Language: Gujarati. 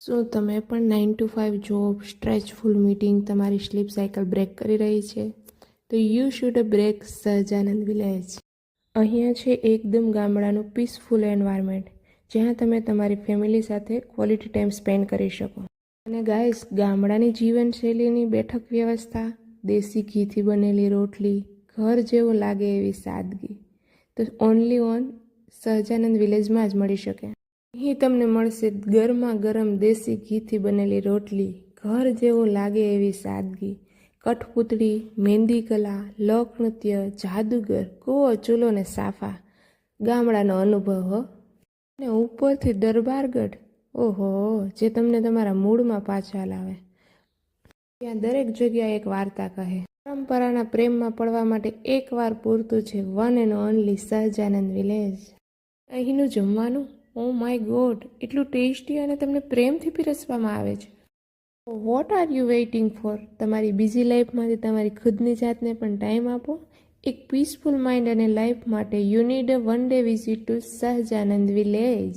શું તમે પણ 9 to 5 જોબ, સ્ટ્રેચફુલ મીટિંગ તમારી સ્લીપ સાયકલ બ્રેક કરી રહી છે? તો you should break Sahajanand village. અહીંયા છે એકદમ ગામડાનું પીસફુલ એન્વાયરમેન્ટ, જ્યાં તમે તમારી ફેમિલી સાથે ક્વોલિટી ટાઈમ સ્પેન્ડ કરી શકો. અને ગાઈસ, ગામડાની જીવનશૈલીની બેઠક વ્યવસ્થા, દેશી ઘીથી બનેલી રોટલી, ઘર જેવું લાગે એવી સાદગી, તો ઓનલી ઓન સહજાનંદ વિલેજમાં જ મળી શકે. અહીં તમને મળશે ગરમા ગરમ દેશી ઘીથી બનેલી રોટલી, ઘર જેવું લાગે એવી સાદગી, કઠપૂતળી, મહેંદી કલા, લોકનૃત્ય, જાદુગર, કૂવો, ચૂલો ને સાફા. ગામડાનો અનુભવ હો. અને ઉપરથી દરબારગઢ, ઓહો, જે તમને તમારા મૂળમાં પાછા લાવે. ત્યાં દરેક જગ્યાએ એક વાર્તા કહે. પરંપરાના પ્રેમમાં પડવા માટે એકવાર પૂરતું છે one and only Sahajanand village. અહીંનું જમવાનું, ઓ માય ગોડ, એટલું ટેસ્ટી અને તમને પ્રેમથી પીરસવામાં આવે છે. What are you waiting for? તમારી બિઝી લાઈફમાંથી તમારી ખુદની જાતને પણ ટાઈમ આપો. એક પીસફુલ માઇન્ડ અને લાઈફ માટે you need a one day visit to Sahajanand village.